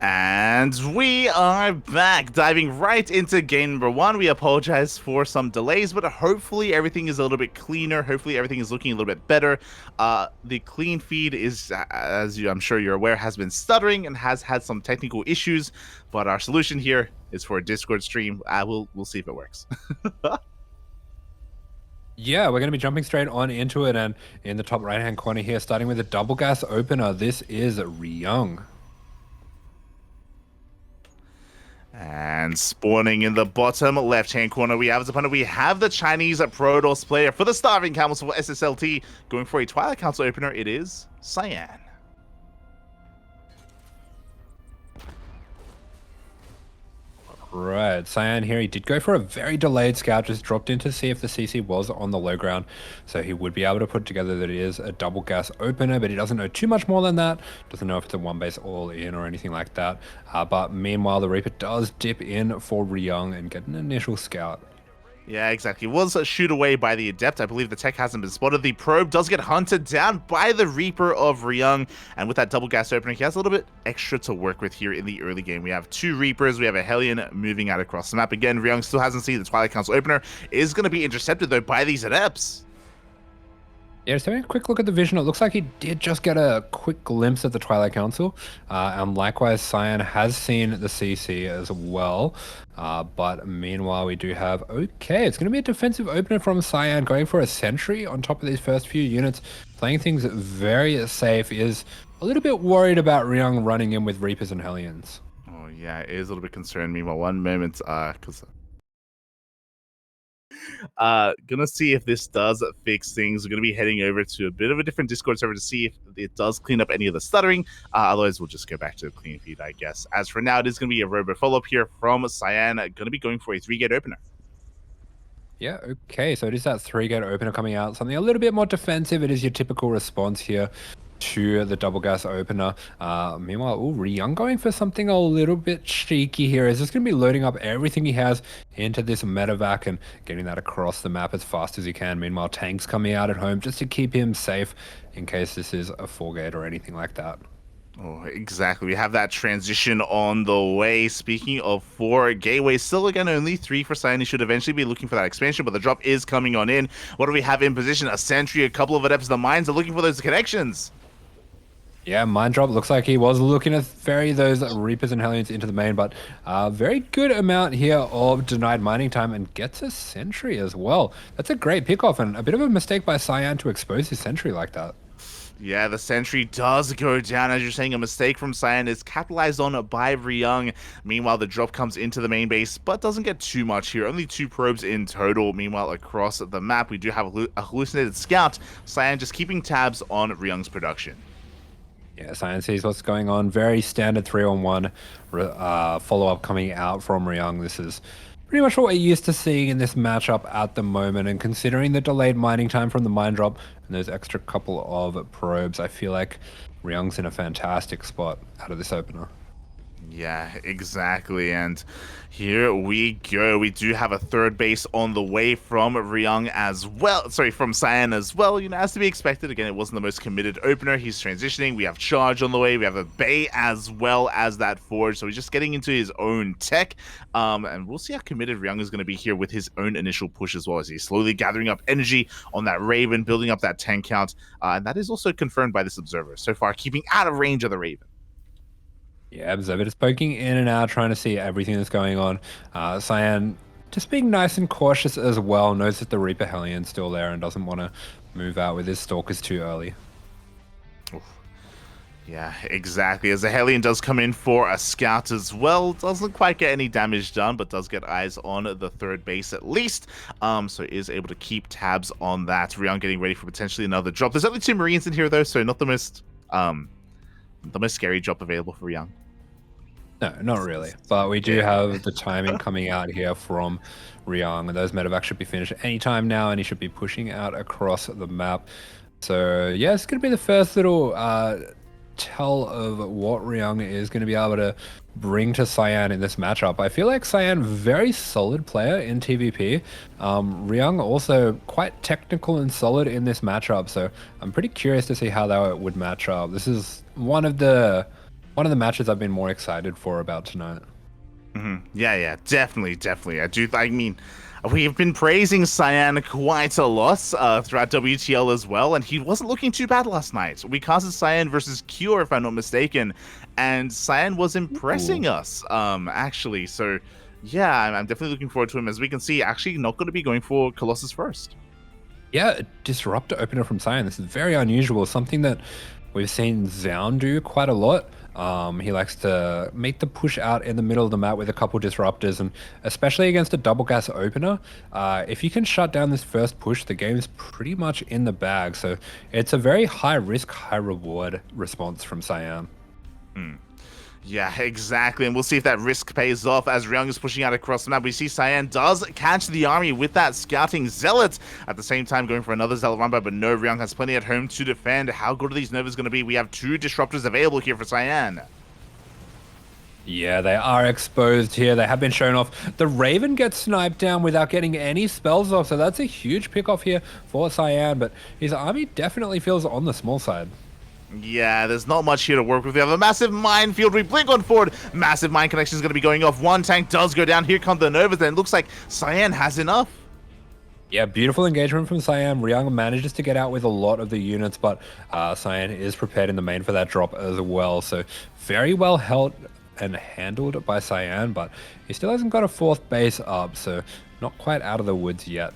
And we are back, diving right into game number one. We apologize for some delays, but hopefully everything is a little bit cleaner. Hopefully everything is looking a little bit better. The clean feed is, I'm sure you're aware, has been stuttering and has had some technical issues. But our solution here is for a Discord stream. We'll see if it works. Yeah, we're going to be jumping straight on into it, and in the top right-hand corner here, starting with a double gas opener, this is Ryung. And spawning in the bottom left-hand corner, we have as opponent, we have the Chinese Protoss player for the Starving Council for SSLT, going for a Twilight Council opener. It is Cyan. Right, Cyan here, he did go for a very delayed scout, just dropped in to see if the CC was on the low ground, so he would be able to put together that it is a double gas opener, but he doesn't know too much more than that, doesn't know if it's a one base all in or anything like that, but meanwhile the Reaper does dip in for Ryung and get an initial scout. Yeah, exactly. Was shoot away by the Adept. I believe the tech hasn't been spotted. The Probe does get hunted down by the Reaper of Ryung. And with that double gas opening, he has a little bit extra to work with here in the early game. We have two Reapers. We have a Hellion moving out across the map. Again, Ryung still hasn't seen the Twilight Council opener. Is going to be intercepted, though, by these Adepts. Yeah, just having a quick look at the vision, it looks like he did just get a quick glimpse at the Twilight Council. And likewise, Cyan has seen the CC as well. But meanwhile, we do have... Okay, it's going to be a defensive opener from Cyan, going for a sentry on top of these first few units. Playing things very safe. Is a little bit worried about Ryung running in with Reapers and Hellions. Oh, yeah, it is a little bit concerned. Meanwhile, one moment, because... gonna see if this does fix things. We're gonna be heading over to a bit of a different Discord server to see if it does clean up any of the stuttering. Otherwise, we'll just go back to the clean feed, I guess. As for now, it is gonna be a robot follow-up here from Cyan. Gonna be going for a 3-gate opener. Yeah, okay, so it is that 3-gate opener coming out. Something a little bit more defensive. It is your typical response here to the double gas opener. Meanwhile, Ryung going for something a little bit cheeky here. Is just going to be loading up everything he has into this medevac and getting that across the map as fast as he can. Meanwhile, tanks coming out at home just to keep him safe in case this is a 4-gate or anything like that. Oh, exactly. We have that transition on the way. Speaking of 4 gateways, still again only 3 for Cyan. He should eventually be looking for that expansion, but the drop is coming on in. What do we have in position? A sentry, a couple of adepts. The mines are looking for those connections. Yeah, mine drop looks like he was looking to ferry those Reapers and Hellions into the main, but very good amount here of denied mining time and gets a sentry as well. That's a great pickoff and a bit of a mistake by Cyan to expose his sentry like that. Yeah, the sentry does go down. As you're saying, a mistake from Cyan is capitalized on by Ryung. Meanwhile, the drop comes into the main base, but doesn't get too much here. Only 2 probes in total. Meanwhile, across the map, we do have a hallucinated scout. Cyan just keeping tabs on Ryung's production. Yeah, Cyan sees what's going on. Very standard 3-on-1 follow-up coming out from Ryung. This is pretty much what we're used to seeing in this matchup at the moment. And considering the delayed mining time from the mine drop and those extra couple of probes, I feel like Ryung's in a fantastic spot out of this opener. Yeah, exactly. And here we go. We do have a 3rd base on the way from Ryung as well. Sorry, from Cyan as well. You know, as to be expected. Again, it wasn't the most committed opener. He's transitioning. We have Charge on the way. We have a Bay as well as that Forge. So he's just getting into his own tech. And we'll see how committed Ryung is going to be here with his own initial push as well, as he's slowly gathering up energy on that Raven, building up that tank count. And that is also confirmed by this observer. So far, keeping out of range of the Raven. Yeah, Observer just poking in and out, trying to see everything that's going on. Cyan just being nice and cautious as well, knows that the Reaper Hellion's still there and doesn't want to move out with his Stalkers too early. Oof. Yeah, exactly. As the Hellion does come in for a scout as well. Doesn't quite get any damage done, but does get eyes on the 3rd base at least. So is able to keep tabs on that. Ryung getting ready for potentially another drop. There's only 2 Marines in here though, so not the most scary drop available for Ryung. No, not really. But we do have the timing coming out here from Ryung. Those medevacs should be finished anytime now, and he should be pushing out across the map. So, yeah, it's going to be the first little tell of what Ryung is going to be able to bring to Cyan in this matchup. I feel like Cyan, very solid player in TvP. Ryung also quite technical and solid in this matchup. So I'm pretty curious to see how that would match up. This is one of the one of the matches I've been more excited for about tonight. Yeah, definitely. I mean, we've been praising Cyan quite a lot throughout WTL as well, and he wasn't looking too bad last night. We casted Cyan versus Cure, if I'm not mistaken, and Cyan was impressing Ooh. us, actually. So, yeah, I'm definitely looking forward to him. As we can see, actually not going to be going for Colossus first. Yeah, disruptor opener from Cyan. This is very unusual. Something that we've seen Zound do quite a lot. He likes to make the push out in the middle of the map with a couple disruptors, and especially against a double gas opener, if you can shut down this first push, the game's pretty much in the bag. So it's a very high risk, high reward response from Cyan. Yeah, exactly. And we'll see if that risk pays off as Ryung is pushing out across the map. We see Cyan does catch the army with that scouting zealot. At the same time, going for another zealot run by, but no, Ryung has plenty at home to defend. How good are these Novas going to be? We have 2 disruptors available here for Cyan. Yeah, they are exposed here. They have been shown off. The Raven gets sniped down without getting any spells off, so that's a huge pick off here for Cyan, but his army definitely feels on the small side. Yeah, there's not much here to work with. We have a massive minefield. We blink on forward. Massive mine connection is going to be going off. One tank does go down. Here come the Novas, and it looks like Cyan has enough. Yeah, beautiful engagement from Cyan. Ryung manages to get out with a lot of the units, but Cyan is prepared in the main for that drop as well. So very well held and handled by Cyan, but he still hasn't got a 4th base up, so not quite out of the woods yet.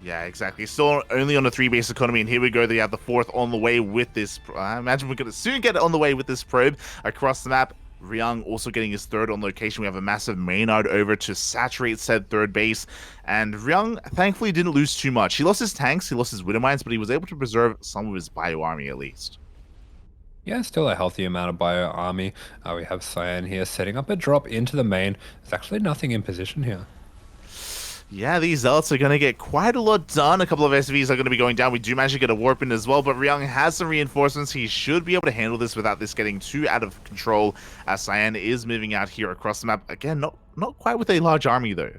Yeah, exactly. Still only on a 3-base economy, and here we go. They have the 4th on the way with this. I imagine we're going to soon get it on the way with this probe across the map. Ryung also getting his 3rd on location. We have a massive Maynard over to saturate said 3rd base. And Ryung thankfully didn't lose too much. He lost his tanks, he lost his Widow Mines, but he was able to preserve some of his bio army at least. Yeah, still a healthy amount of bio army. We have Cyan here setting up a drop into the main. There's actually nothing in position here. Yeah, these Zealots are going to get quite a lot done. A couple of SVs are going to be going down. We do manage to get a warp in as well, but Ryung has some reinforcements. He should be able to handle this without this getting too out of control, as Cyan is moving out here across the map. Again, not quite with a large army, though.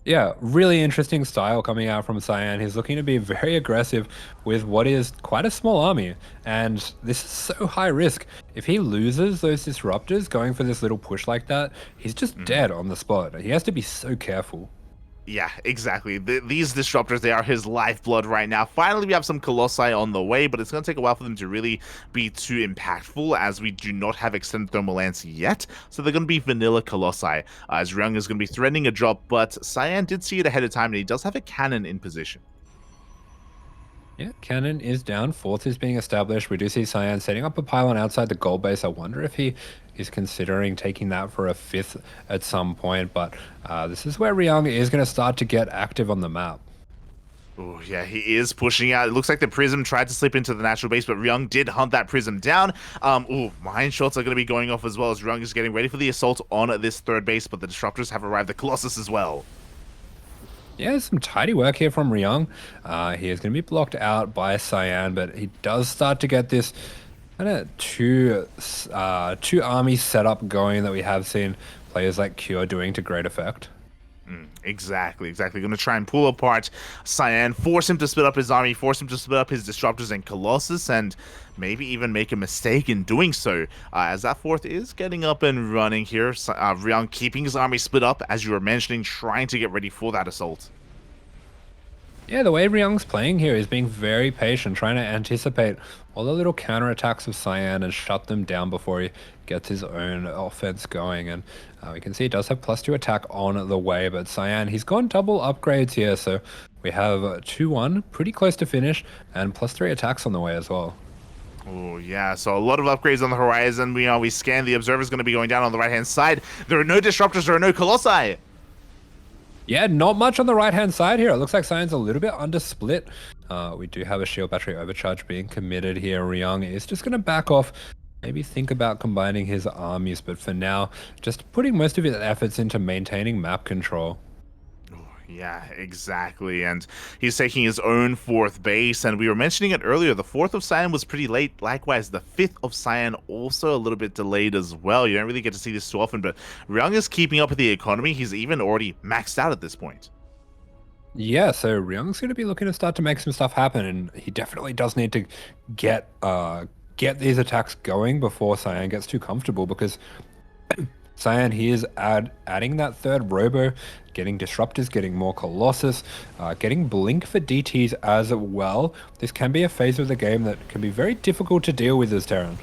Yeah, really interesting style coming out from Cyan. He's looking to be very aggressive with what is quite a small army. And this is so high risk. If he loses those disruptors going for this little push like that, he's just dead on the spot. He has to be so careful. Yeah, exactly. These disruptors, they are his lifeblood right now. Finally, we have some Colossi on the way, but it's going to take a while for them to really be too impactful, as we do not have extended thermal lance yet. So they're going to be vanilla Colossi, as Ryung is going to be threatening a drop, but Cyan did see it ahead of time, and he does have a cannon in position. Yeah, cannon is down. 4th is being established. We do see Cyan setting up a pylon outside the gold base. I wonder if he is considering taking that for a 5th at some point, but this is where Ryung is going to start to get active on the map. Oh, yeah, he is pushing out. It looks like the Prism tried to slip into the natural base, but Ryung did hunt that Prism down. Mine shots are going to be going off as well, as Ryung is getting ready for the assault on this 3rd base, but the disruptors have arrived. The Colossus as well. Yeah, some tidy work here from Ryung. He is going to be blocked out by Cyan, but he does start to get this kind of two army setup going that we have seen players like Cure doing to great effect. Exactly. Going to try and pull apart Cyan, force him to split up his army, force him to split up his disruptors and Colossus, and maybe even make a mistake in doing so, as that 4th is getting up and running here. Ryung keeping his army split up, as you were mentioning, trying to get ready for that assault. Yeah, the way Ryung's playing here is being very patient, trying to anticipate all the little counterattacks of Cyan and shut them down before he gets his own offense going. And we can see he does have +2 attack on the way, but Cyan, he's gone double upgrades here, so we have 2-1, pretty close to finish, and +3 attacks on the way as well. Oh, yeah, so a lot of upgrades on the horizon. We scan. The Observer's going to be going down on the right-hand side. There are no disruptors, there are no Colossi. Yeah, not much on the right-hand side here. It looks like Cyan's a little bit under split. We do have a shield battery overcharge being committed here. Ryung is just going to back off, maybe think about combining his armies, but for now, just putting most of his efforts into maintaining map control. Yeah, exactly. And he's taking his own 4th base. And we were mentioning it earlier, the 4th of Cyan was pretty late. Likewise, the 5th of Cyan also a little bit delayed as well. You don't really get to see this too often, but Ryung is keeping up with the economy. He's even already maxed out at this point. Yeah, so Ryung's going to be looking to start to make some stuff happen, and he definitely does need to get get these attacks going before Cyan gets too comfortable, because Cyan, he is adding that third Robo, getting Disruptors, getting more Colossus, getting Blink for DTs as well. This can be a phase of the game that can be very difficult to deal with as Terran.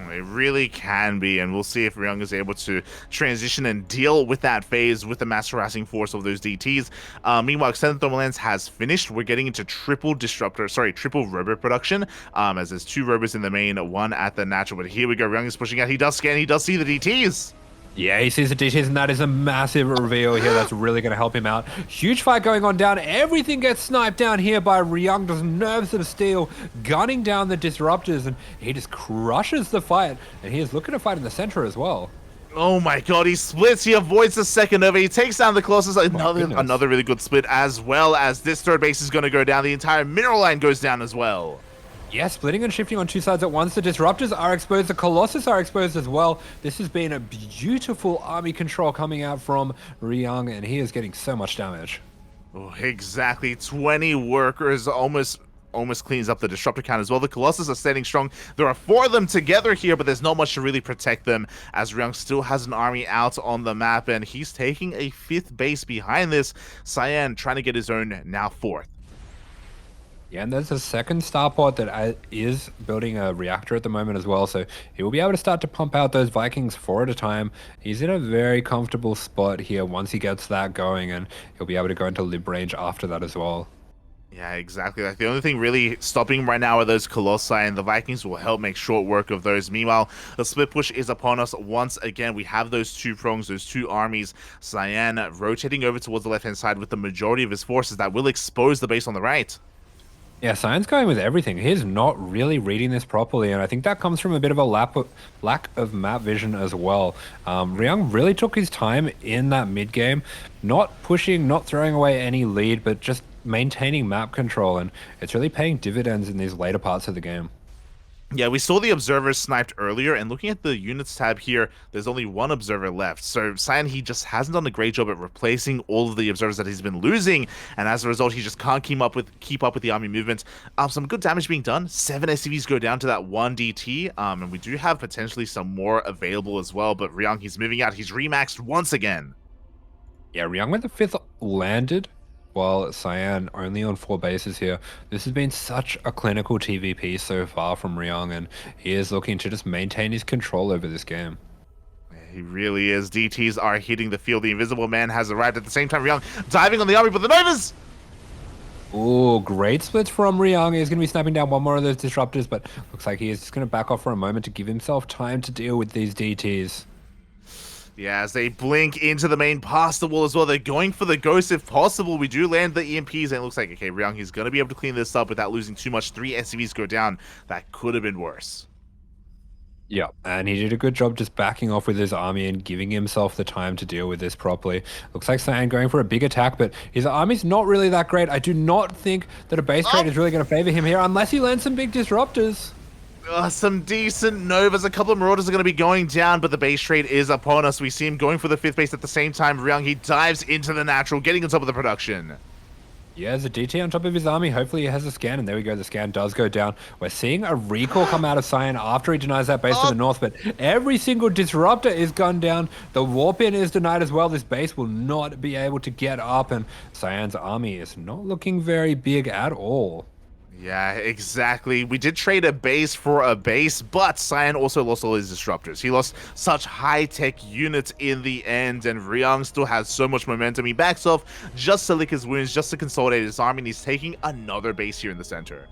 It really can be, and we'll see if Ryung is able to transition and deal with that phase with the mass harassing force of those DTs. Meanwhile, Extended Thermal Lens has finished. We're getting into triple Robo production, as there's 2 Robos in the main, 1 at the natural. But here we go, Ryung is pushing out. He does scan, he does see the DTs. Yeah, he sees the DTs, and that is a massive reveal here. That's really going to help him out. Huge fight going on down. Everything gets sniped down here by Ryung, just nerves of steel, gunning down the Disruptors, and he just crushes the fight. And he is looking to fight in the center as well. Oh my god, he splits, he avoids the second over, he takes down the Colossus, another really good split, as well as this third base is going to go down. The entire mineral line goes down as well. Yeah, splitting and shifting on 2 sides at once. The Disruptors are exposed. The Colossus are exposed as well. This has been a beautiful army control coming out from Ryung, and he is getting so much damage. Oh, exactly. 20 workers, almost cleans up the Disruptor count as well. The Colossus are standing strong. There are 4 of them together here, but there's not much to really protect them, as Ryung still has an army out on the map, and he's taking a 5th base behind this. Cyan trying to get his own, now 4th. Yeah, and there's a second starport that is building a reactor at the moment as well, so he will be able to start to pump out those Vikings 4 at a time. He's in a very comfortable spot here once he gets that going, and he'll be able to go into lib range after that as well. Yeah, exactly. Like, the only thing really stopping him right now are those Colossi, and the Vikings will help make short work of those. Meanwhile, the split push is upon us once again. We have those 2 prongs, those 2 armies. Cyan rotating over towards the left-hand side with the majority of his forces that will expose the base on the right. Yeah, Cyan's going with everything. He's not really reading this properly, and I think that comes from a bit of a lack of map vision as well. Ryung really took his time in that mid-game, not pushing, not throwing away any lead, but just maintaining map control, and it's really paying dividends in these later parts of the game. Yeah, we saw the observers sniped earlier, and looking at the units tab here, there's only 1 observer left. So Cyan, he just hasn't done a great job at replacing all of the observers that he's been losing, and as a result, he just can't keep up with the army movement. Some good damage being done. 7 SCVs go down to that 1 DT, and we do have potentially some more available as well, but Ryung, he's moving out. He's remaxed once again. Yeah, Ryung with the 5th landed, while Cyan only on 4 bases here. This has been such a clinical TvP so far from Ryung, and he is looking to just maintain his control over this game. He really is. DTs are hitting the field. The Invisible Man has arrived at the same time. Ryung diving on the army, but the Novas! Oh, great splits from Ryung. He's going to be snapping down 1 more of those Disruptors, but looks like he is just going to back off for a moment to give himself time to deal with these DTs. Yeah, as they blink into the main past the wall as well. They're going for the ghost if possible. We do land the EMPs, and it looks like, okay, Ryung, he's going to be able to clean this up without losing too much. 3 SCVs go down. That could have been worse. Yeah, and he did a good job just backing off with his army and giving himself the time to deal with this properly. Looks like Cyan going for a big attack, but his army's not really that great. I do not think that a base trade is really going to favor him here, unless he lands some big Disruptors. Some decent Novas. A couple of Marauders are going to be going down, but the base trade is upon us. We see him going for the 5th base at the same time. Ryung, he dives into the natural, getting on top of the production. Yeah, there's a DT on top of his army. Hopefully he has a scan, and there we go. The scan does go down. We're seeing a recall come out of Cyan after he denies that base to the north, but every single Disruptor is gunned down. The warp in is denied as well. This base will not be able to get up, and Cyan's army is not looking very big at all. Yeah, exactly. We did trade a base for a base, but Cyan also lost all his Disruptors. He lost such high-tech units in the end, and Ryung still has so much momentum. He backs off just to lick his wounds, just to consolidate his army, and he's taking another base here in the center.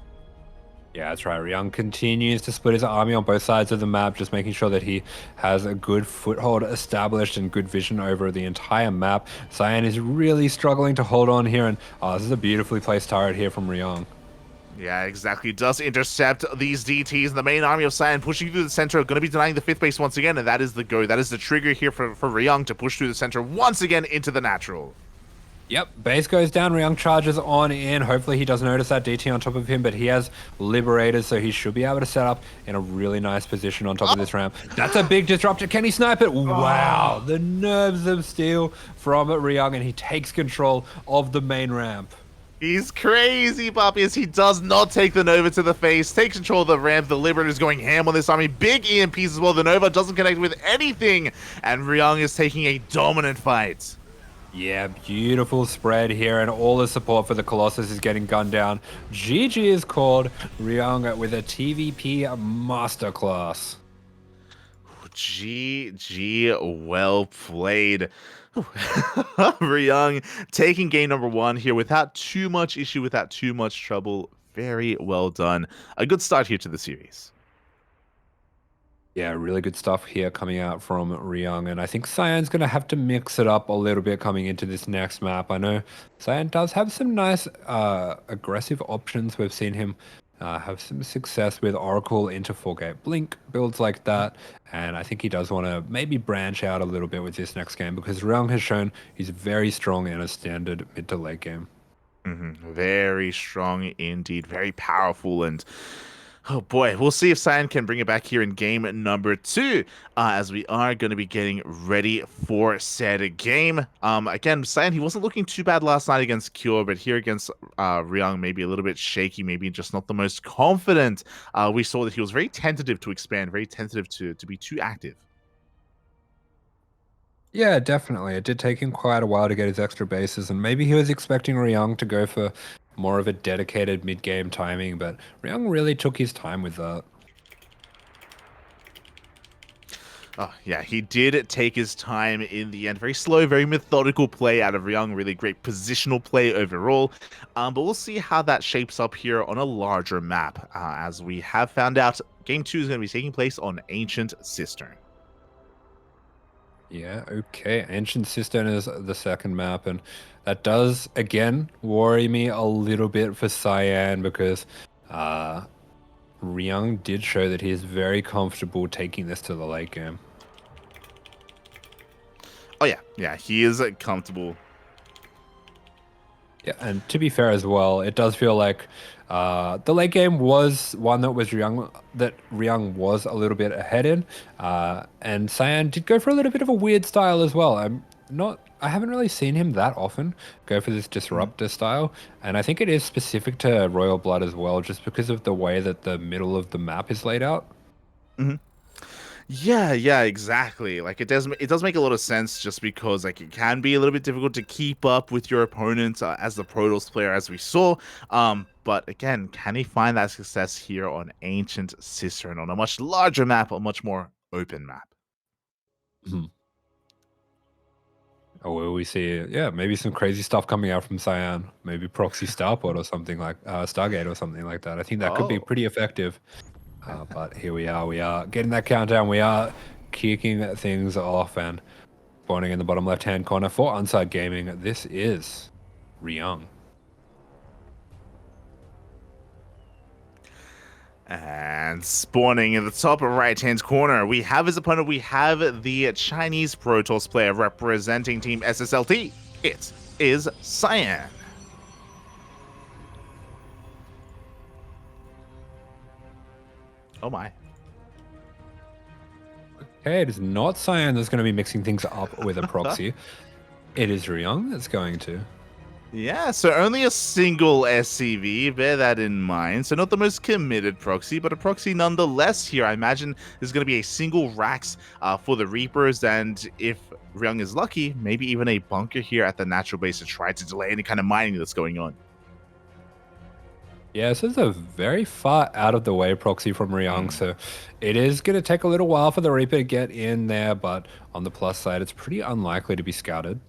Yeah, that's right. Ryung continues to split his army on both sides of the map, just making sure that he has a good foothold established and good vision over the entire map. Cyan is really struggling to hold on here, and this is a beautifully placed turret here from Ryung. Yeah, exactly. Does intercept these DTs. The main army of Cyan pushing through the center, going to be denying the 5th base once again, and that is the go. That is the trigger here for Ryung to push through the center once again into the natural. Yep, base goes down, Ryung charges on in. Hopefully he does notice that DT on top of him, but he has Liberators, so he should be able to set up in a really nice position on top of this ramp. That's a big Disruptor. Can he snipe it? Wow, the nerves of steel from Ryung, and he takes control of the main ramp. He's crazy, Poppy, as he does not take the Nova to the face, takes control of the ramp. The Liberator is going ham on this army. Big EMPs as well. The Nova doesn't connect with anything, and Ryung is taking a dominant fight. Yeah, beautiful spread here, and all the support for the Colossus is getting gunned down. GG is called. Ryung with a TvP masterclass. GG, well played. Ryung taking game number 1 here without too much issue, without too much trouble. Very well done. A good start here to the series. Yeah, really good stuff here coming out from Ryung, and I think Cyan's going to have to mix it up a little bit coming into this next map. I know Cyan does have some nice aggressive options. We've seen him have some success with Oracle into 4-gate Blink builds like that, and I think he does want to maybe branch out a little bit with this next game because Ryung has shown he's very strong in a standard mid to late game. Very strong indeed, very powerful, and oh boy, we'll see if Cyan can bring it back here in game number 2, as we are going to be getting ready for said game. Again, Cyan, he wasn't looking too bad last night against Cure, but here against Ryung, maybe a little bit shaky, maybe just not the most confident. We saw that he was very tentative to expand, very tentative to be too active. Yeah, definitely. It did take him quite a while to get his extra bases, and maybe he was expecting Ryung to go for more of a dedicated mid-game timing, but Ryung really took his time with that. Oh, yeah, he did take his time in the end. Very slow, very methodical play out of Ryung. Really great positional play overall. But we'll see how that shapes up here on a larger map. As we have found out, Game 2 is going to be taking place on Ancient Cistern. Yeah, okay. Ancient Cistern is the second map, and that does, again, worry me a little bit for Cyan because Ryung did show that he is very comfortable taking this to the late game. Oh, yeah, he is comfortable. Yeah, and to be fair as well, it does feel like the late game was one that Ryung was a little bit ahead in, and Cyan did go for a little bit of a weird style as well. I haven't really seen him that often go for this disruptor style, and I think it is specific to Royal Blood as well, just because of the way that the middle of the map is laid out. Yeah, exactly. Like it does make a lot of sense just because like it can be a little bit difficult to keep up with your opponent as the Protoss player as we saw. But again, can he find that success here on Ancient Cistern on a much larger map, a much more open map? Oh, will we see? Yeah, maybe some crazy stuff coming out from Cyan. Maybe proxy Starport or something like Stargate or something like that. I think that could be pretty effective. But here we are getting that countdown. We are kicking things off and spawning in the bottom left-hand corner for Unside Gaming. This is Ryung. And spawning in the top right-hand corner, we have his opponent. We have the Chinese Protoss player representing Team SSLT. It is Cyan. Oh my. Okay, it is not Cyan that's going to be mixing things up with a proxy. It is Ryung that's going to. Yeah, so only a single SCV, bear that in mind. So not the most committed proxy, but a proxy nonetheless here. I imagine there's going to be a single Rax for the Reapers, and if Ryung is lucky, maybe even a bunker here at the natural base to try to delay any kind of mining that's going on. Yeah, this is a very far out of the way proxy from Ryung, so it is going to take a little while for the Reaper to get in there, but on the plus side, it's pretty unlikely to be scouted.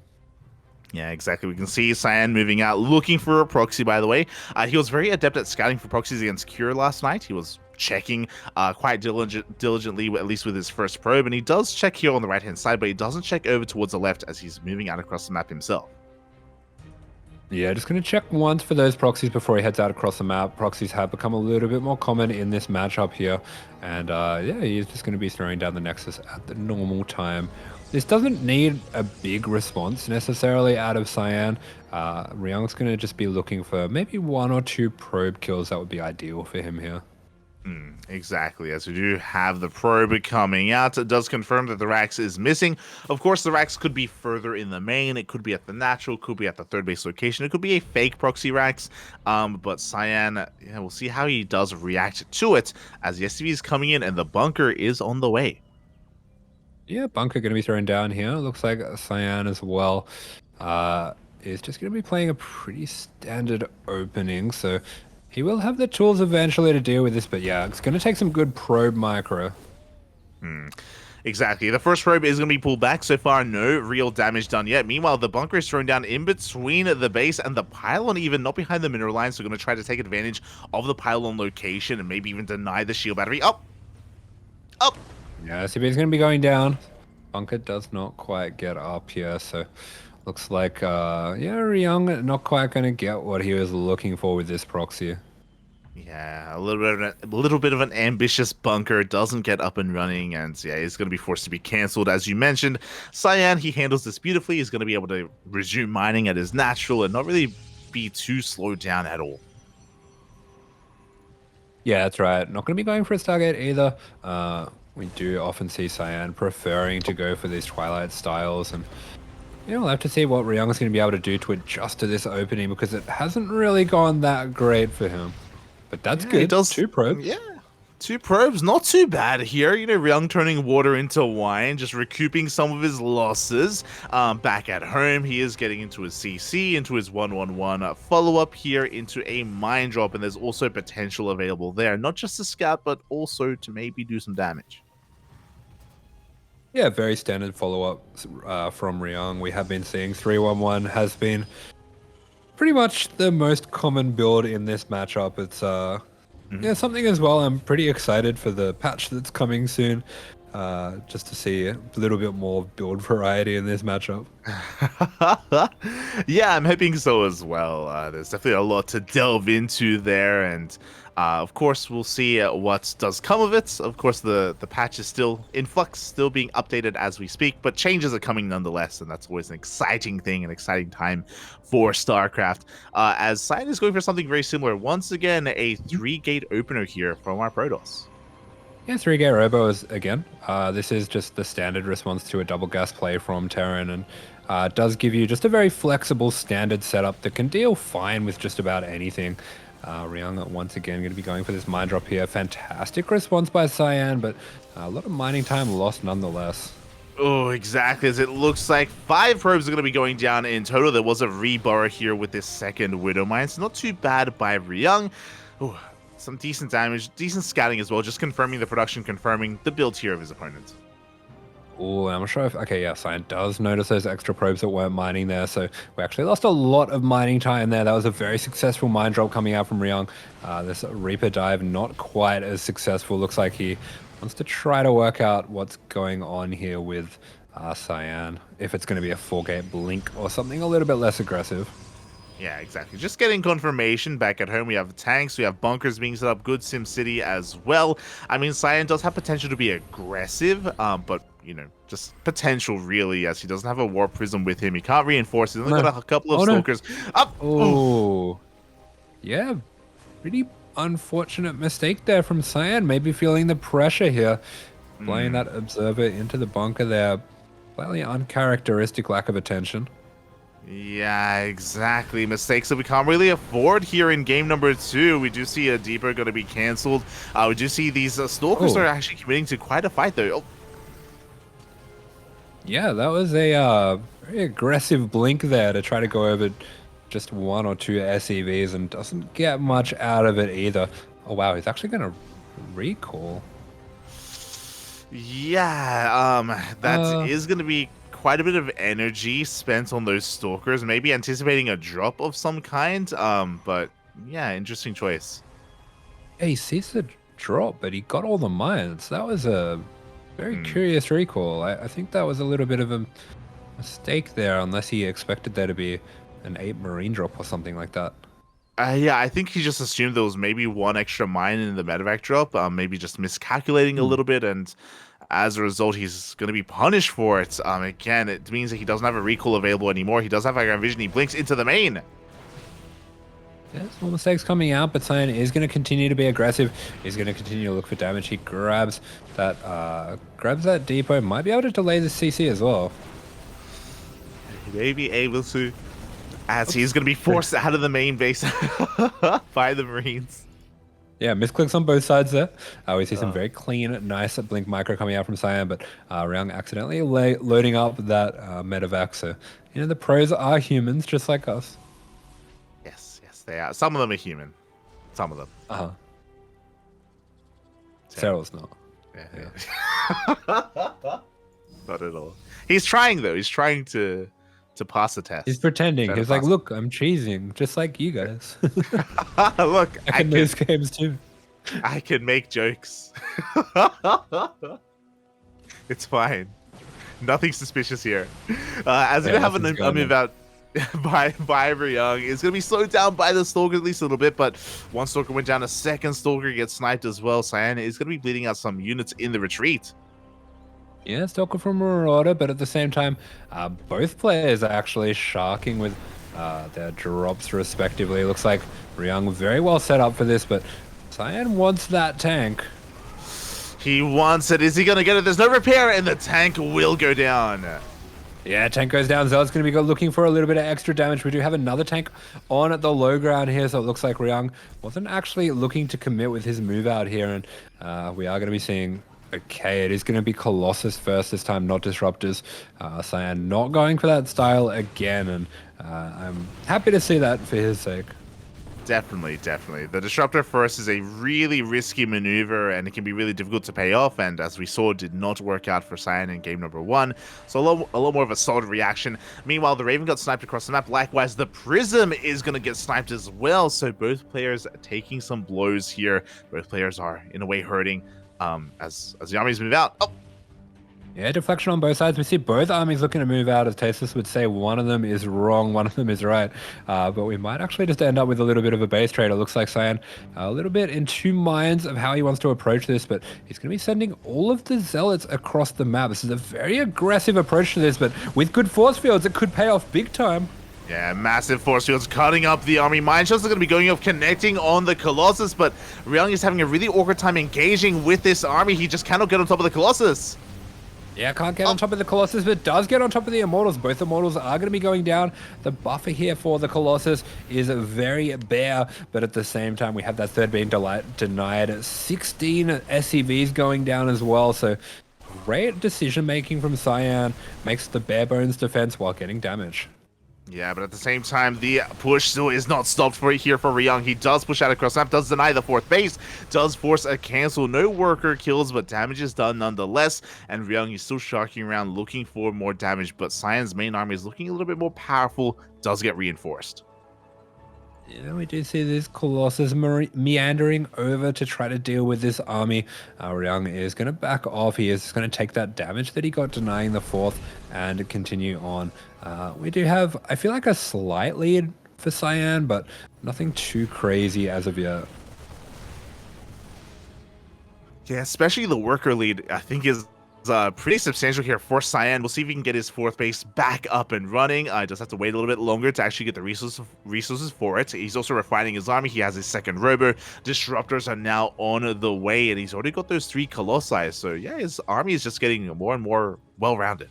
Yeah, exactly. We can see Cyan moving out, looking for a proxy, by the way. He was very adept at scouting for proxies against Cure last night. He was checking quite diligently, at least with his first probe, and he does check here on the right-hand side, but he doesn't check over towards the left as he's moving out across the map himself. Yeah, just going to check once for those proxies before he heads out across the map. Proxies have become a little bit more common in this matchup here. And yeah, he's just going to be throwing down the Nexus at the normal time. This doesn't need a big response necessarily out of Cyan. Ryung's going to just be looking for maybe 1 or 2 probe kills. That would be ideal for him here. Exactly, as we do have the probe coming out. It does confirm that the Rax is missing. Of course, the Rax could be further in the main. It could be at the natural, could be at the third base location. It could be a fake proxy Rax. But Cyan, yeah, we'll see how he does react to it as the SCV is coming in and the bunker is on the way. Yeah, bunker going to be thrown down here. Looks like Cyan as well is just going to be playing a pretty standard opening. So he will have the tools eventually to deal with this. But yeah, it's going to take some good probe micro. Exactly. The first probe is going to be pulled back. So far, no real damage done yet. Meanwhile, the bunker is thrown down in between the base and the pylon, even not behind the mineral line. So we're going to try to take advantage of the pylon location and maybe even deny the shield battery. Up! Up! Yeah, SCB is going to be going down. Bunker does not quite get up here. So looks like, yeah, Ryung not quite going to get what he was looking for with this proxy. Yeah, a little bit of an ambitious bunker doesn't get up and running, and yeah, he's going to be forced to be cancelled, as you mentioned. Cyan, he handles this beautifully. He's going to be able to resume mining at his natural and not really be too slowed down at all. Yeah, that's right. Not going to be going for a Stargate either. We do often see Cyan preferring to go for these Twilight styles, and we'll have to see what Ryung's going to be able to do to adjust to this opening because it hasn't really gone that great for him. But that's Yeah, good. he does, 2 probes. Yeah, 2 probes, not too bad here. Ryung turning water into wine, just recouping some of his losses. Back at home, he is getting into his CC, into his 111 follow-up here, into a mine drop, and there's also potential available there. Not just to scout, but also to maybe do some damage. Yeah, very standard follow-up from Ryung. We have been seeing 311 has been pretty much the most common build in this matchup. It's yeah, something as well. I'm pretty excited for the patch that's coming soon, just to see a little bit more build variety in this matchup. Yeah, I'm hoping so as well. There's definitely a lot to delve into there, and of course, we'll see what does come of it. Of course, the patch is still in flux, still being updated as we speak, but changes are coming nonetheless, and that's always an exciting thing, an exciting time for StarCraft. As Cyan is going for something very similar. Once again, a 3-gate opener here from our Protoss. Yeah, 3-gate robo is again. This is just the standard response to a double gas play from Terran, and does give you just a very flexible standard setup that can deal fine with just about anything. Ryung once again going to be going for this mine drop here. Fantastic response by Cyan, but a lot of mining time lost nonetheless. Oh, exactly. As it looks like 5 probes are going to be going down in total. There was a reborrow here with this second Widow Mine. So not too bad by Ryung. Oh, some decent damage, decent scouting as well. Just confirming the production, confirming the build here of his opponent. Oh, I'm not sure if... Okay, yeah, Cyan does notice those extra probes that weren't mining there, so we actually lost a lot of mining time there. That was a very successful mine drop coming out from Ryung. This Reaper dive, not quite as successful. Looks like he wants to try to work out what's going on here with Cyan. If it's going to be a 4-gate blink or something a little bit less aggressive. Yeah, exactly. Just getting confirmation back at home. We have tanks, we have bunkers being set up, good Sim City as well. I mean, Cyan does have potential to be aggressive, but, just potential really, as he doesn't have a Warp Prism with him. He can't reinforce. He's only got a couple of Stalkers. Up! Oh, yeah, pretty unfortunate mistake there from Cyan. Maybe feeling the pressure here. Playing that Observer into the bunker there. Slightly uncharacteristic lack of attention. Yeah, exactly. Mistakes that we can't really afford here in game number 2. We do see a Deeper going to be cancelled. We do see these Stalkers are actually committing to quite a fight, though. Oh. Yeah, that was a very aggressive blink there to try to go over just 1 or 2 SEVs and doesn't get much out of it either. Oh, wow, he's actually going to recall. Yeah, that is going to be quite a bit of energy spent on those Stalkers, maybe anticipating a drop of some kind, but yeah, interesting choice. Yeah, he sees the drop, but he got all the mines. That was a very curious recall. I think that was a little bit of a mistake there, unless he expected there to be an 8 marine drop or something like that. Yeah, I think he just assumed there was maybe 1 extra mine in the medevac drop, maybe just miscalculating a little bit, and as a result, he's going to be punished for it. Again, it means that he doesn't have a recall available anymore. He does have High Ground Vision. He blinks into the main. Yeah, small mistakes coming out, but Cyan is going to continue to be aggressive. He's going to continue to look for damage. He grabs that depot. Might be able to delay the CC as well. He may be able to, as he's going to be forced out of the main base by the Marines. Yeah, misclicks on both sides there. We see some very clean, nice blink micro coming out from Cyan, but Ryung accidentally loading up that medevac. So, the pros are humans just like us. Yes, they are. Some of them are human. Some of them. Uh-huh. Cyril's not. Yeah. Not at all. He's trying, though. He's trying to pass the test. He's pretending. He's like, look, I'm cheesing, just like you guys. Look, I can lose games too. I can make jokes. It's fine. Nothing suspicious here. As we have a move out by Ryung, it's going to be slowed down by the Stalker at least a little bit, but one Stalker went down, a second Stalker gets sniped as well. Cyan is going to be bleeding out some units in the retreat. Yeah, Stalker from Marauder, but at the same time, both players are actually sharking with their drops respectively. Looks like Ryung very well set up for this, but Cyan wants that tank. He wants it. Is he going to get it? There's no repair, and the tank will go down. Yeah, tank goes down. Zealot's going to be looking for a little bit of extra damage. We do have another tank on the low ground here, so it looks like Ryung wasn't actually looking to commit with his move out here, and we are going to be seeing... Okay, it is going to be Colossus first this time, not Disruptors. Cyan not going for that style again, and I'm happy to see that for his sake. Definitely. The Disruptor first is a really risky maneuver, and it can be really difficult to pay off, and as we saw, did not work out for Cyan in game number 1. So a lot more of a solid reaction. Meanwhile, the Raven got sniped across the map. Likewise, the Prism is going to get sniped as well, so both players taking some blows here. Both players are, in a way, hurting. As the armies move out. Oh, yeah, deflection on both sides. We see both armies looking to move out. As Tasteless would say, one of them is wrong, one of them is right. But we might actually just end up with a little bit of a base trade. It looks like Cyan a little bit in two minds of how he wants to approach this, but he's going to be sending all of the Zealots across the map. This is a very aggressive approach to this, but with good force fields, it could pay off big time. yeah, massive force fields cutting up the army. Mine shots are going to be going off, connecting on the Colossus, but Ryung is having a really awkward time engaging with this army. He just cannot get on top of the Colossus. Yeah, can't get on top of the Colossus, but does get on top of the Immortals. Both Immortals are going to be going down. The buffer here for the Colossus is very bare, but at the same time, we have that third being denied. 16 SCVs going down as well, so great decision-making from Cyan. Makes the bare bones defense while getting damage. Yeah, but at the same time, the push still is not stopped here for Ryung. He does push out across map, does deny the fourth base, does force a cancel. No worker kills, but damage is done nonetheless. And Ryung is still sharking around looking for more damage, but Cyan's main army is looking a little bit more powerful, does get reinforced. Yeah, we do see this Colossus meandering over to try to deal with this army. Ryung is going to back off. He is going to take that damage that he got denying the fourth and continue on. We do have, I feel like, a slight lead for Cyan, but nothing too crazy as of yet. Yeah, especially the worker lead, I think, is pretty substantial here for Cyan. We'll see if he can get his fourth base back up and running. Just have to wait a little bit longer to actually get the resources for it. He's also refining his army. He has his second robo. Disruptors are now on the way, and he's already got those 3 Colossi. So yeah, his army is just getting more and more well-rounded.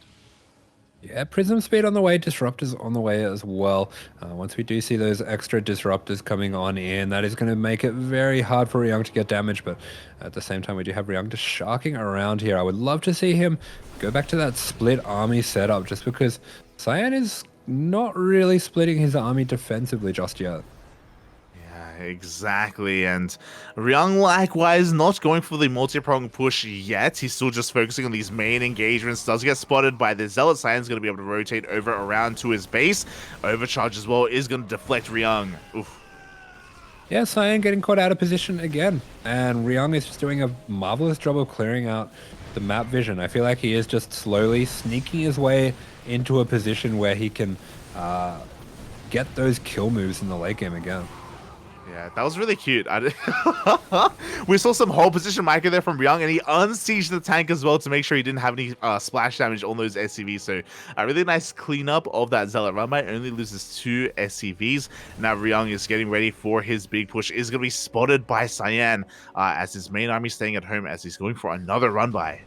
Yeah, Prism Speed on the way, Disruptors on the way as well. Once we do see those extra Disruptors coming on in, that is going to make it very hard for Ryung to get damage, but at the same time, we do have Ryung just sharking around here. I would love to see him go back to that split army setup, just because Cyan is not really splitting his army defensively just yet. Exactly, and Ryung likewise not going for the multi-pronged push yet. He's still just focusing on these main engagements. Does get spotted by the Zealot. Cyan's going to be able to rotate over around to his base. Overcharge as well is going to deflect Ryung. Oof. Yeah, Cyan getting caught out of position again, and Ryung is just doing a marvelous job of clearing out the map vision. I feel like he is just slowly sneaking his way into a position where he can get those kill moves in the late game again. Yeah, that was really cute. We saw some whole position micro there from Ryung, and he unsieged the tank as well to make sure he didn't have any splash damage on those SCVs. So a really nice cleanup of that Zealot run by. Only loses 2 SCVs. Now Ryung is getting ready for his big push. Is going to be spotted by Cyan as his main army staying at home as he's going for another run by.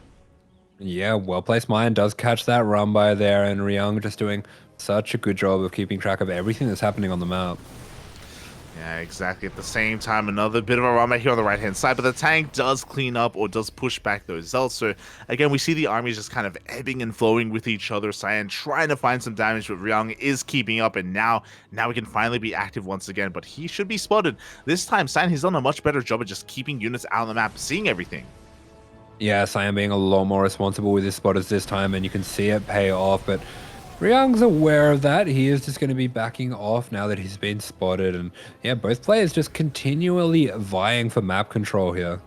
Yeah, well-placed mine does catch that run by there, and Ryung just doing such a good job of keeping track of everything that's happening on the map. Yeah, exactly. At the same time, another bit of a run back here on the right-hand side, but the tank does clean up or does push back those Zealots. So, again, we see the armies just kind of ebbing and flowing with each other. Cyan trying to find some damage, but Ryung is keeping up, and now we can finally be active once again, but he should be spotted. This time, Cyan has done a much better job of just keeping units out on the map, seeing everything. Yeah, Cyan being a lot more responsible with his spotters this time, and you can see it pay off, but Ryung's aware of that. He is just going to be backing off now that he's been spotted, and yeah, both players just continually vying for map control here.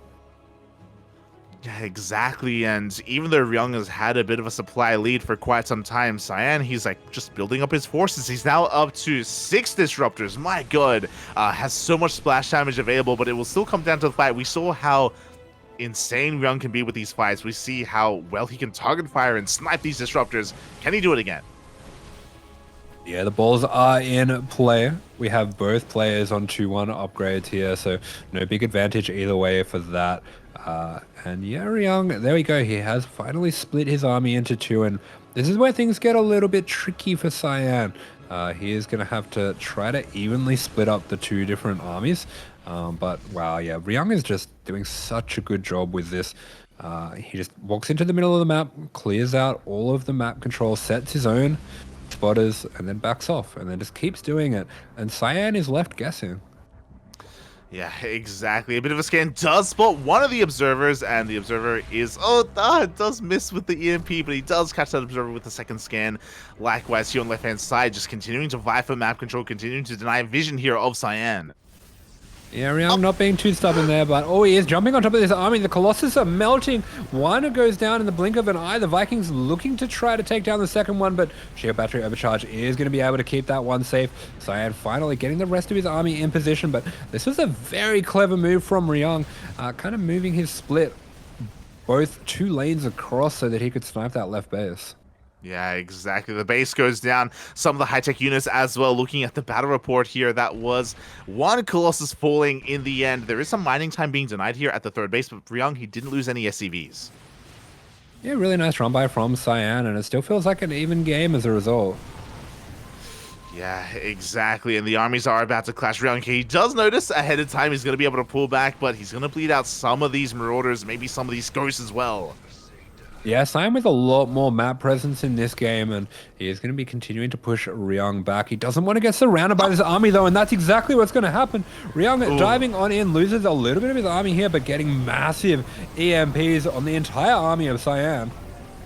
Yeah, exactly. And even though Ryung has had a bit of a supply lead for quite some time, Cyan, he's like just building up his forces. He's now up to 6 disruptors. My god, has so much splash damage available, but it will still come down to the fight. We saw how insane Ryung can be with these fights. We see how well he can target fire and snipe these disruptors. Can he do it again? Yeah, the balls are in play. We have both players on 2-1 upgrades here, so no big advantage either way for that. And yeah, Ryung, there we go. He has finally split his army into 2, and this is where things get a little bit tricky for Cyan. He is going to have to try to evenly split up the 2 different armies. But wow, yeah, Ryung is just doing such a good job with this. He just walks into the middle of the map, clears out all of the map control, sets his own spotters, and then backs off, and then just keeps doing it. And Cyan is left guessing. Yeah, exactly. A bit of a scan does spot one of the observers, and the observer is... it does miss with the EMP, but he does catch that observer with the second scan. Likewise, here on the left-hand side, just continuing to vie for map control, continuing to deny vision here of Cyan. Yeah, Ryung not being too stubborn there, but he is jumping on top of this army. The Colossus are melting. One goes down in the blink of an eye. The Vikings looking to try to take down the second one, but sheer battery overcharge is going to be able to keep that one safe. Cyan finally getting the rest of his army in position, but this was a very clever move from Ryung, kind of moving his split both 2 lanes across so that he could snipe that left base. Yeah, exactly. The base goes down. Some of the high-tech units as well. Looking at the battle report here, that was 1 Colossus falling in the end. There is some mining time being denied here at the 3rd base, but Ryung, he didn't lose any SCVs. Yeah, really nice run by from Cyan, and it still feels like an even game as a result. Yeah, exactly. And the armies are about to clash. Ryung, he does notice ahead of time he's going to be able to pull back, but he's going to bleed out some of these Marauders, maybe some of these Ghosts as well. Yeah, Cyan with a lot more map presence in this game, and he is going to be continuing to push Ryung back. He doesn't want to get surrounded by this army, though, and that's exactly what's going to happen. Ryung diving on in, loses a little bit of his army here, but getting massive EMPs on the entire army of Cyan.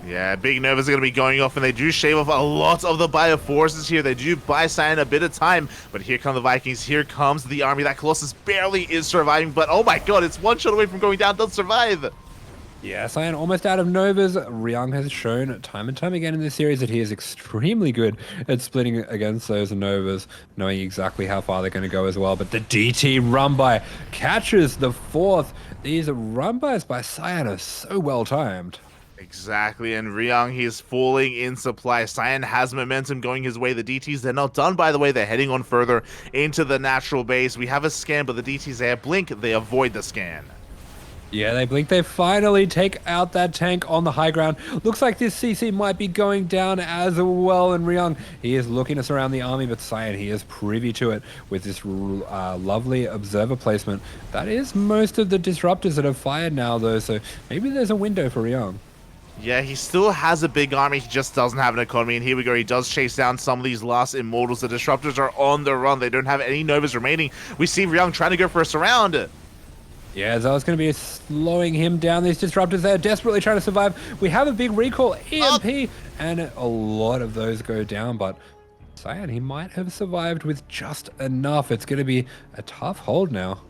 Yeah, big Novas are going to be going off, and they do shave off a lot of the bio forces here. They do buy Cyan a bit of time, but here come the Vikings. Here comes the army. That Colossus barely is surviving, but oh my god, it's 1 shot away from going down. Doesn't survive. Yeah, Cyan almost out of Novas. Ryung has shown time and time again in this series that he is extremely good at splitting against those Novas, knowing exactly how far they're going to go as well. But the DT run-by catches the 4th. These run-bys by Cyan are so well timed. Exactly, and Ryung, he is falling in supply. Cyan has momentum going his way. The DTs, they're not done, by the way. They're heading on further into the natural base. We have a scan, but the DTs, they blink. They avoid the scan. Yeah, they blink. They finally take out that tank on the high ground. Looks like this CC might be going down as well. And Ryung, he is looking to surround the army, but Cyan, he is privy to it with this lovely observer placement. That is most of the disruptors that have fired now, though, so maybe there's a window for Ryung. Yeah, he still has a big army. He just doesn't have an economy. And here we go. He does chase down some of these last Immortals. The Disruptors are on the run. They don't have any Novas remaining. We see Ryung trying to go for a surround. Yeah, Zell's going to be slowing him down. These Disruptors, they're desperately trying to survive. We have a big recall EMP, and a lot of those go down, but Cyan, he might have survived with just enough. It's going to be a tough hold now.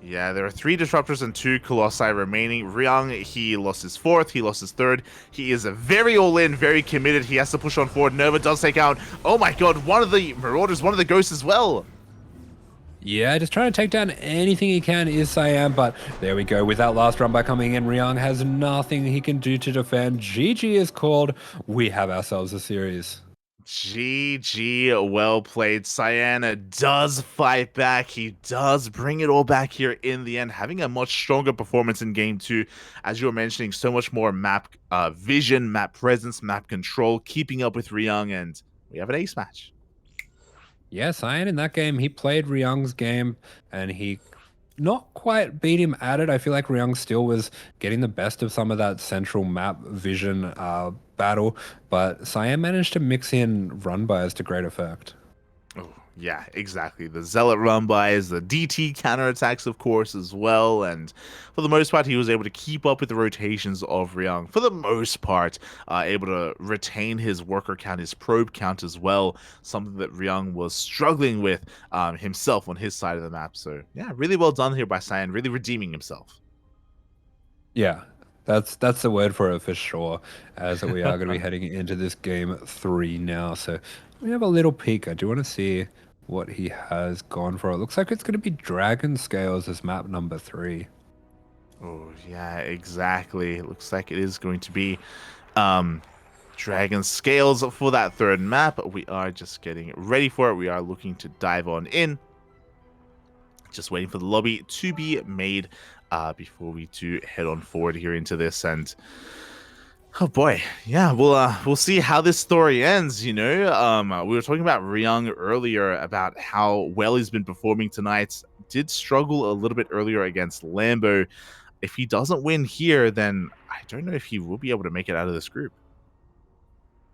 Yeah, there are 3 Disruptors and 2 Colossi remaining. Ryung, he lost his 4th, he lost his 3rd. He is very all-in, very committed. He has to push on forward. Nova does take out, oh my god, one of the Marauders, one of the Ghosts as well. Yeah, just trying to take down anything he can is Cyan, but there we go. With that last run by coming in, Ryung has nothing he can do to defend. GG is called. We have ourselves a series. GG, well played. Cyan does fight back. He does bring it all back here in the end, having a much stronger performance in game two. As you were mentioning, so much more map vision, map presence, map control, keeping up with Ryung, and we have an ace match. Yeah, Cyan in that game, he played Ryung's game and he not quite beat him at it. I feel like Ryung still was getting the best of some of that central map vision battle, but Cyan managed to mix in run bys to great effect. Oh, yeah, exactly. The Zealot run bys, the DT counterattacks, of course, as well. And for the most part, he was able to keep up with the rotations of Ryung. For the most part, able to retain his worker count, his probe count as well. Something that Ryung was struggling with himself on his side of the map. So, yeah, really well done here by Cyan, really redeeming himself. Yeah, that's the word for it for sure, as we are going to be heading into this game 3 now. So we have a little peek. I do want to see what he has gone for. It looks like it's going to be Dragon Scales as map number 3. Oh, yeah, exactly. It looks like it is going to be Dragon Scales for that third map. We are just getting ready for it. We are looking to dive on in. Just waiting for the lobby to be made before we do head on forward here into this. And oh boy, yeah, we'll see how this story ends. You know, we were talking about Ryung earlier about how well he's been performing tonight. Did struggle a little bit earlier against Lambo. If he doesn't win here, then I don't know if he will be able to make it out of this group.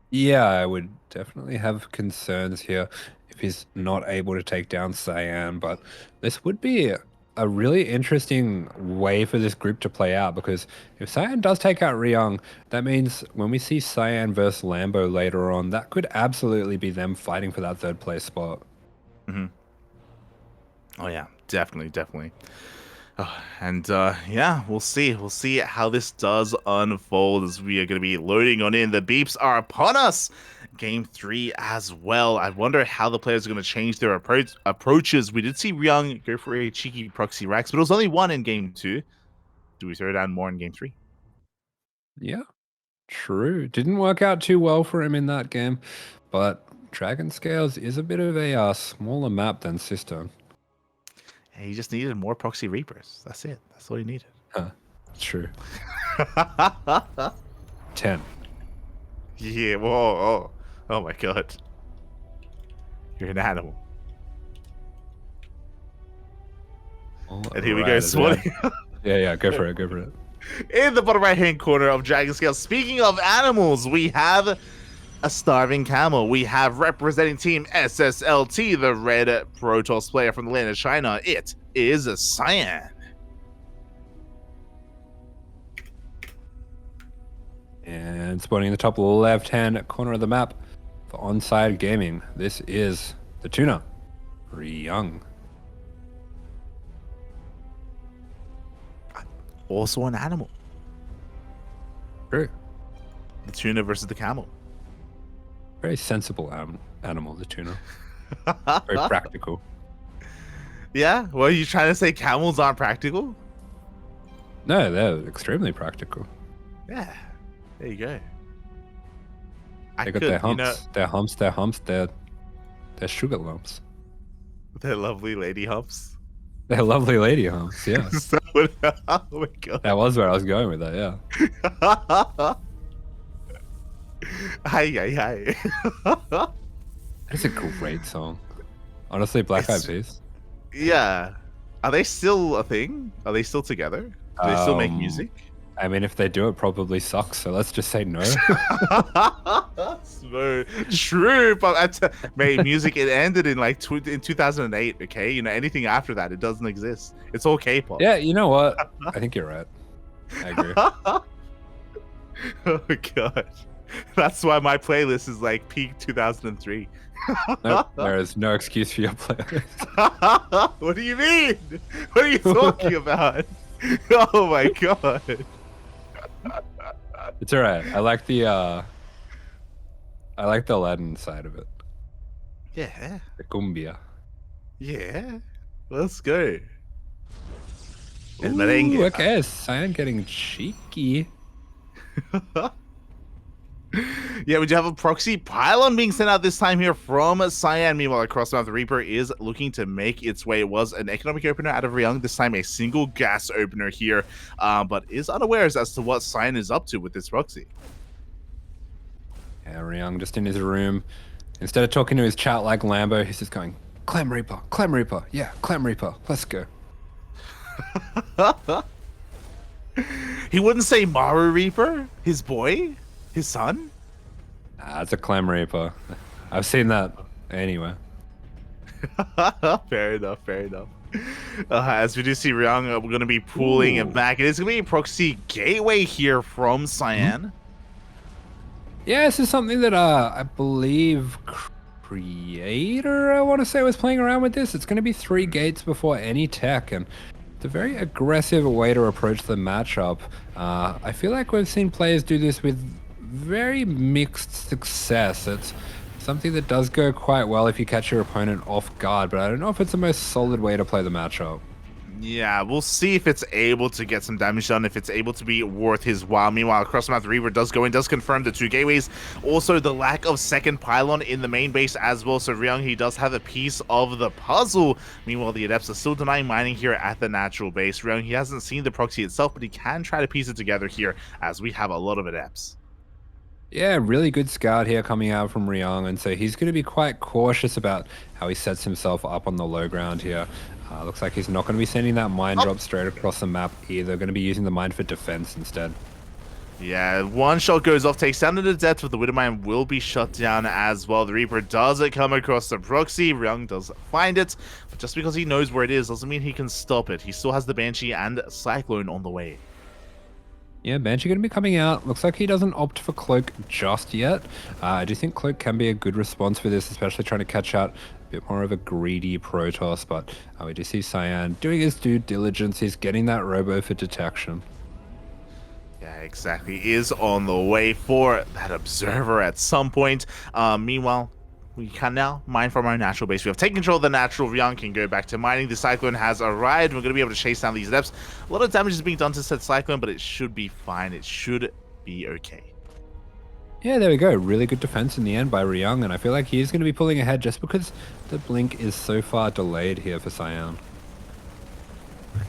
Yeah, I would definitely have concerns here if he's not able to take down Cyan, but this would be a really interesting way for this group to play out, because if Cyan does take out Ryung, that means when we see Cyan versus Lambo later on, that could absolutely be them fighting for that third place spot. Mm-hmm. Oh yeah, definitely, definitely. Oh, and yeah, we'll see. We'll see how this does unfold as we are going to be loading on in. The beeps are upon us. Game 3 as well. I wonder how the players are going to change their approaches. We did see Ryung go for a cheeky proxy Rex, but it was only one in game 2. Do we throw down more in game 3? Yeah, true. Didn't work out too well for him in that game, but Dragon Scales is a bit of a smaller map than Sister. He just needed more proxy Reapers. That's it. That's all he needed. Huh, true. 10. Yeah, whoa, oh my god. You're an animal. And here we go, Swatty. Yeah, go for it, go for it. In the bottom right-hand corner of Dragon Scale, speaking of animals, we have a starving camel. We have representing Team SSLT, the red Protoss player from the land of China. It is a Cyan. And spawning in the top left-hand corner of the map for Onside Gaming. This is the Tuna, Ryung. Also an animal. True. The tuna versus the camel. Very sensible animal, the Tuna. Very practical. Yeah? Well, are you trying to say camels aren't practical? No, they're extremely practical. Yeah. There you go. They got their humps, their humps, their sugar lumps. They're lovely lady humps. They're lovely lady humps, yes. Oh my god. That was where I was going with that, yeah. Hi. It's a great song. Honestly, Black Eyed Peas. Yeah. Are they still a thing? Are they still together? Do they still make music? I mean, if they do, it probably sucks, so let's just say no. True, but mate, music, it ended in like in 2008, okay? You know, anything after that, it doesn't exist. It's all K-pop. Yeah, you know what? I think you're right. I agree. Oh god. That's why my playlist is like peak 2003. Nope, there is no excuse for your playlist. What do you mean? What are you talking about? Oh my god. It's alright. I like the Aladdin side of it. Yeah. The cumbia. Yeah. Let's go. El Ooh, merengue. okay, Cyan getting cheeky. Yeah, we do have a proxy pylon being sent out this time here from Cyan. Meanwhile, across the map, the Reaper is looking to make its way. It was an economic opener out of Ryung, this time a single gas opener here, but is unaware as to what Cyan is up to with this proxy. Yeah, Ryung just in his room. Instead of talking to his chat like Lambo, he's just going, Clam Reaper, yeah, Clam Reaper, let's go. He wouldn't say Maru Reaper? His boy? His son? Ah, it's a Clam Reaper. I've seen that anyway. Fair enough, fair enough. As we do see Ryung, we're going to be pulling it back. It is going to be a proxy gateway here from Cyan. Yeah, this is something that I believe Creator, I want to say, was playing around with this. It's going to be 3 gates before any tech, and it's a very aggressive way to approach the matchup. I feel like we've seen players do this with very mixed success. It's something that does go quite well if you catch your opponent off guard, but I don't know if it's the most solid way to play the matchup. Yeah, we'll see if it's able to get some damage done, if it's able to be worth his while. Meanwhile, across the map, the Reaper does go in, does confirm the 2 gateways. Also, the lack of second pylon in the main base as well. So Ryung, he does have a piece of the puzzle. Meanwhile, the Adepts are still denying mining here at the natural base. Ryung, he hasn't seen the proxy itself, but he can try to piece it together here as we have a lot of Adepts. Yeah, really good scout here coming out from Ryung, and so he's going to be quite cautious about how he sets himself up on the low ground here. Looks like he's not going to be sending that mine drop straight across the map either. Going to be using the mine for defense instead. Yeah, one shot goes off, takes down to the depth, but the Widowmine will be shut down as well. The Reaper does come across the proxy. Ryung does find it, but just because he knows where it is doesn't mean he can stop it. He still has the Banshee and Cyclone on the way. Yeah, Banshee going to be coming out. Looks like he doesn't opt for Cloak just yet. I do think Cloak can be a good response for this, especially trying to catch out a bit more of a greedy Protoss, but we do see Cyan doing his due diligence. He's getting that robo for detection. Yeah, exactly. Is on the way for that Observer at some point. Meanwhile, we can now mine from our natural base. We have taken control of the natural. Ryung can go back to mining. The Cyclone has arrived. We're going to be able to chase down these depths. A lot of damage is being done to said Cyclone, but it should be fine. It should be okay. Yeah, there we go. Really good defense in the end by Ryung, and I feel like he's going to be pulling ahead just because the blink is so far delayed here for Cyan.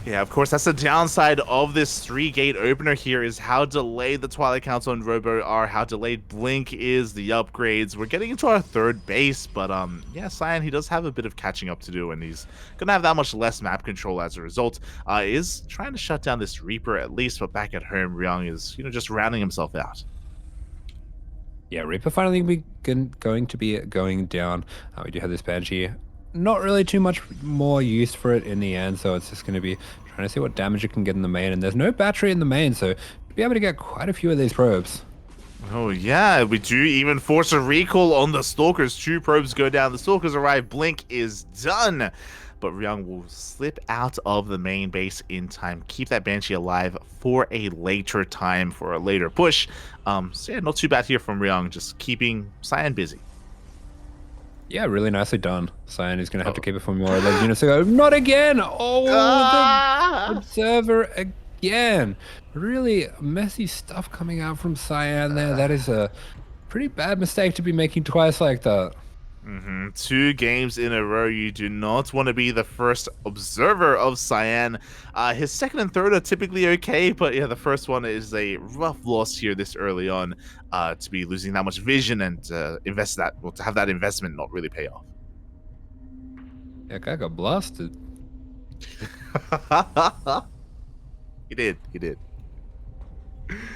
Yeah, of course, that's the downside of this 3-gate opener here, is how delayed the Twilight Council and Robo are, how delayed Blink is, the upgrades. We're getting into our 3rd base, but yeah, Cyan, he does have a bit of catching up to do, and he's gonna have that much less map control as a result. Is trying to shut down this Reaper at least, but back at home, Ryung is, just rounding himself out. Yeah, Reaper finally going to be going down. We do have this Banshee. Not really too much more use for it in the end, so it's just going to be trying to see what damage it can get in the main, and there's no battery in the main, so you'll be able to get quite a few of these probes. Oh yeah, we do even force a recall on the Stalkers. 2 probes go down, the Stalkers arrive, Blink is done. But Ryung will slip out of the main base in time, keep that Banshee alive for a later time, for a later push. So yeah, not too bad here from Ryung, just keeping Cyan busy. Yeah, really nicely done. Cyan is going to have to keep it for more of those units to go. Not again! Oh, the Observer again. Really messy stuff coming out from Cyan there. That is a pretty bad mistake to be making twice like that. 2 games in a row. You do not want to be the first Observer of Cyan. His 2nd and 3rd are typically okay, but yeah, the first one is a rough loss here this early on, to be losing that much vision and to have that investment not really pay off. That guy got blasted. He did.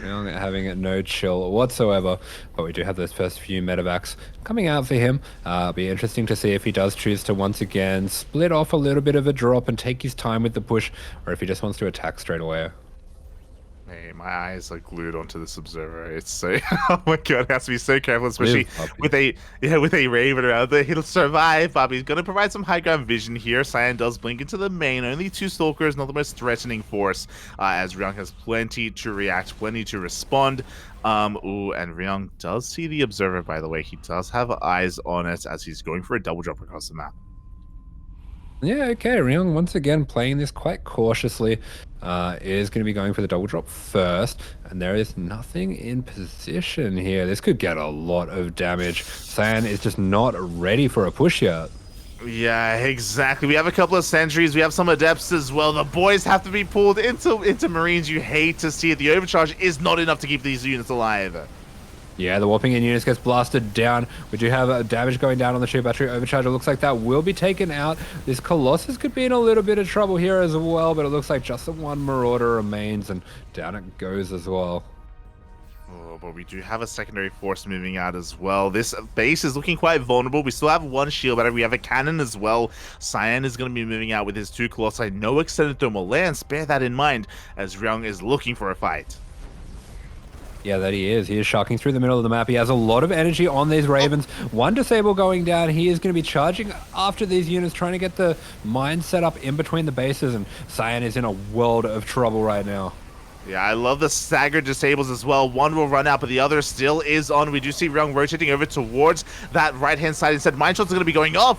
Ryung having no chill whatsoever, but we do have those first few medevacs coming out for him. It'll be interesting to see if he does choose to once again split off a little bit of a drop and take his time with the push, or if he just wants to attack straight away. Hey, my eyes are glued onto this Observer. It's so oh my god, it has to be so careful, especially with a Raven around there. He'll survive, but he's gonna provide some high ground vision here. Cyan does blink into the main. Only 2 Stalkers, not the most threatening force, as Ryung has plenty to react, plenty to respond. Ooh, and Ryung does see the Observer, by the way. He does have eyes on it as he's going for a double drop across the map. Yeah, okay. Ryung once again playing this quite cautiously. Is going to be going for the double drop first, and there is nothing in position here. This could get a lot of damage. Cyan is just not ready for a push yet. Yeah, exactly. We have a couple of sentries. We have some adepts as well. The boys have to be pulled into Marines. You hate to see it. The overcharge is not enough to keep these units alive. Yeah, the warping in units gets blasted down. We do have damage going down on the shear battery overcharge. It looks like that will be taken out. This Colossus could be in a little bit of trouble here as well, but it looks like just the one Marauder remains, and down it goes as well. Oh, but we do have a secondary force moving out as well. This base is looking quite vulnerable. We still have one shield battery. We have a cannon as well. Cyan is going to be moving out with his 2 Colossi. No extended thermal lance. Bear that in mind as Ryung is looking for a fight. Yeah, that he is. He is shocking through the middle of the map. He has a lot of energy on these Ravens. One disable going down. He is going to be charging after these units, trying to get the mine set up in between the bases, and Cyan is in a world of trouble right now. Yeah, I love the staggered disables as well. One will run out, but the other still is on. We do see Ryung rotating over towards that right-hand side. Instead, mine shots are going to be going up.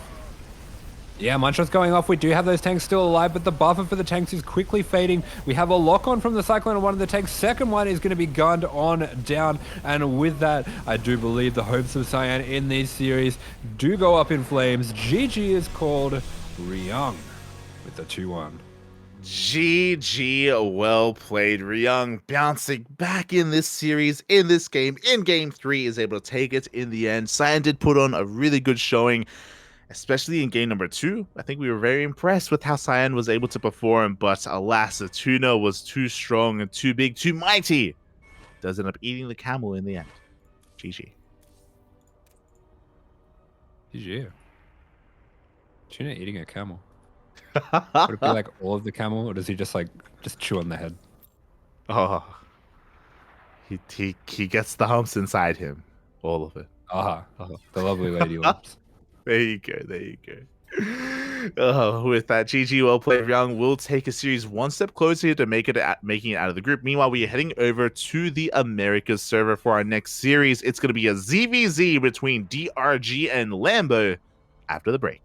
Yeah, Munchot's going off. We do have those tanks still alive, but the buffer for the tanks is quickly fading. We have a lock-on from the Cyclone on one of the tanks. Second one is going to be gunned on down. And with that, I do believe the hopes of Cyan in these series do go up in flames. GG is called Ryung with the 2-1. GG, well played. Ryung bouncing back in this series, in this game, in game 3, is able to take it in the end. Cyan did put on a really good showing, especially in game number 2. I think we were very impressed with how Cyan was able to perform, but alas, the 2-0 was too strong and too big, too mighty. Does end up eating the camel in the end. GG. GG. Tuna eating a camel. Would it be like all of the camel, or does he just chew on the head? Oh, he gets the humps inside him, all of it. Aha, the lovely lady lumps. There you go. There you go. With that, GG, well played. Ryung will take a series one step closer to making it out of the group. Meanwhile, we are heading over to the Americas server for our next series. It's going to be a ZVZ between DRG and Lambo after the break.